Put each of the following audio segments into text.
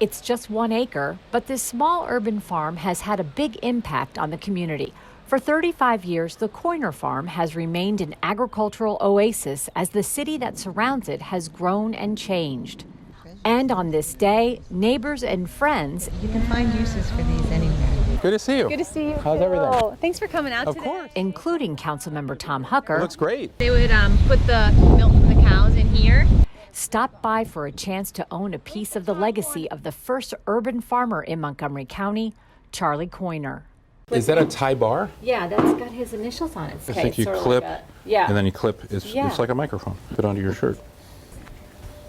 It's just 1 acre, but this small urban farm has had a big impact on the community. For 35 years, the Koiner farm has remained an agricultural oasis as the city that surrounds it has grown and changed. And on this day, neighbors and friends... You can find uses for these anywhere. Good to see you. Good to see you. How's everything? Thanks for coming out Of today. course. including Councilmember Tom Hucker. It looks great. They would put the milk from the cows in here. Stopped by for a chance to own a piece of the legacy of the first urban farmer in Montgomery County, Charlie Koiner. Is that a tie bar? Yeah, that's got his initials on it. I think you clip, and then you clip. It's like a microphone. Fit onto your shirt.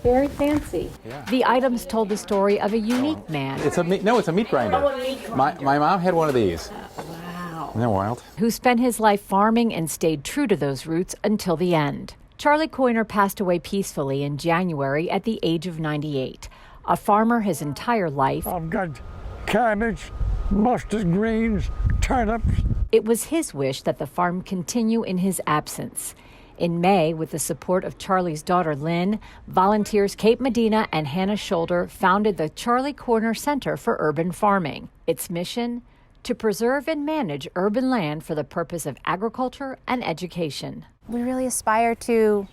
Very fancy. Yeah. The items told the story of a unique man. It's a meat grinder. Oh, a meat grinder. My mom had one of these. Wow. Isn't that wild? Who spent his life farming and stayed true to those roots until the end. Charlie Koiner passed away peacefully in January at the age of 98. A farmer his entire life. I've got cabbage, mustard greens, turnips. It was his wish that the farm continue in his absence. In May, with the support of Charlie's daughter Lynn, volunteers Kate Medina and Hannah Sholder founded the Charlie Koiner Center for Urban Farming. Its mission? To preserve and manage urban land for the purpose of agriculture and education. We really aspire to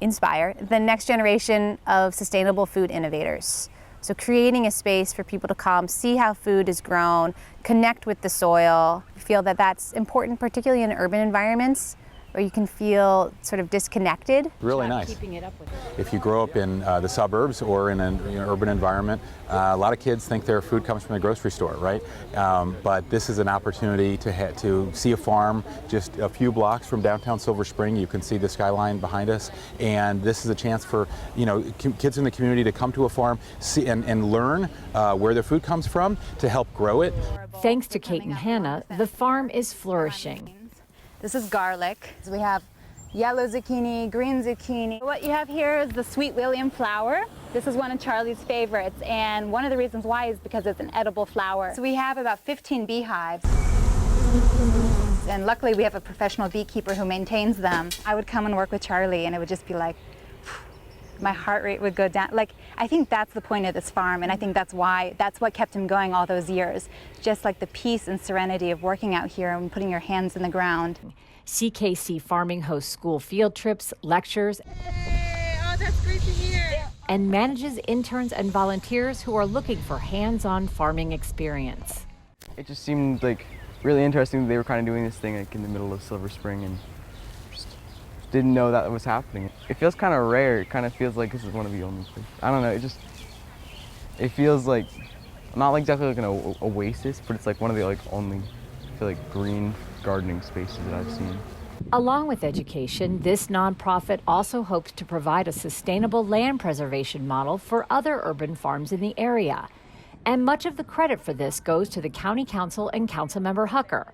inspire the next generation of sustainable food innovators. So creating a space for people to come, see how food is grown, connect with the soil. We feel that that's important, particularly in urban environments where you can feel sort of disconnected. Really nice. Keeping it up with it. If you grow up in the suburbs or in an urban environment, a lot of kids think their food comes from the grocery store, right? But this is an opportunity to see a farm just a few blocks from downtown Silver Spring. You can see the skyline behind us, and this is a chance for kids in the community to come to a farm, see and learn where their food comes from to help grow it. Thanks to Kate and Hannah, the farm is flourishing. This is garlic. So we have yellow zucchini, green zucchini. What you have here is the sweet William flower. This is one of Charlie's favorites, and one of the reasons why is because it's an edible flower. So we have about 15 beehives. And luckily we have a professional beekeeper who maintains them. I would come and work with Charlie and it would just be like, my heart rate would go down. Like, I think that's the point of this farm, and I think that's what kept him going all those years. Just like the peace and serenity of working out here and putting your hands in the ground. CKC Farming hosts school field trips, lectures, Oh, that's great to hear. and manages interns and volunteers who are looking for hands-on farming experience. It just seemed like really interesting that they were kind of doing this thing like in the middle of Silver Spring, and just didn't know that was happening. It feels kind of rare. It kind of feels like this is one of the only places. I don't know, it feels like, not like exactly like an oasis, but it's like one of the only, I feel like, green gardening spaces that I've seen. Along with education, this nonprofit also hopes to provide a sustainable land preservation model for other urban farms in the area. And much of the credit for this goes to the County Council and Councilmember Hucker.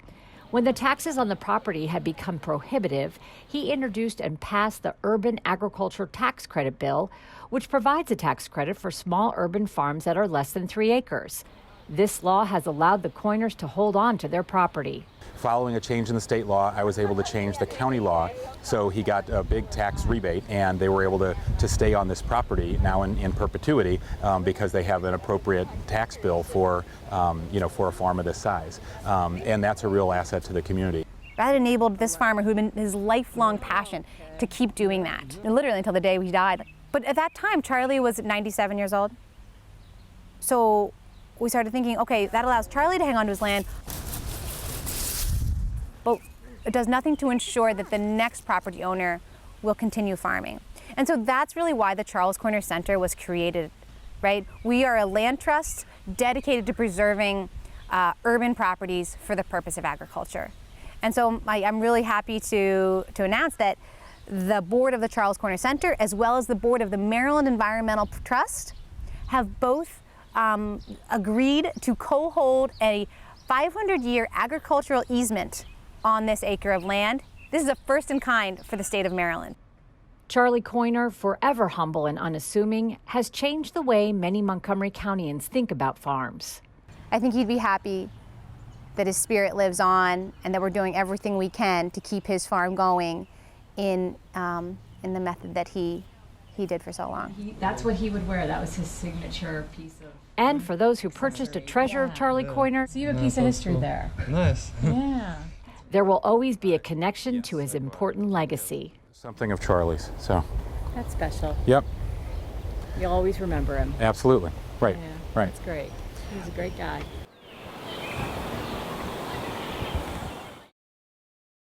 When the taxes on the property had become prohibitive, he introduced and passed the Urban Agriculture Tax Credit Bill, which provides a tax credit for small urban farms that are less than 3 acres. This law has allowed the Koiners to hold on to their property. Following a change in the state law, I was able to change the county law, so he got a big tax rebate, and they were able to stay on this property now in perpetuity because they have an appropriate tax bill for a farm of this size, and that's a real asset to the community. That enabled this farmer, who'd been his lifelong passion, to keep doing that, and literally until the day he died. But at that time, Charlie was 97 years old. So we started thinking, okay, that allows Charlie to hang on to his land, but it does nothing to ensure that the next property owner will continue farming. And so that's really why the Charles Koiner Center was created, right? We are a land trust dedicated to preserving urban properties for the purpose of agriculture. And so I'm really happy to announce that the board of the Charles Koiner Center, as well as the board of the Maryland Environmental Trust, have both agreed to co-hold a 500-year agricultural easement on this acre of land. This is a first in kind for the state of Maryland. Charlie Koiner, forever humble and unassuming, has changed the way many Montgomery Countyans think about farms. I think he'd be happy that his spirit lives on and that we're doing everything we can to keep his farm going in the method that he he did for so long. That's what he would wear. That was his signature piece of. And for those who purchased a treasure of Charlie Koiner, So you have a piece of history there. Nice. Yeah. there will always be a connection to his important legacy. Something of Charlie's. So, That's special. yep, You'll always remember him. absolutely. Right, right. That's great. He's a great guy.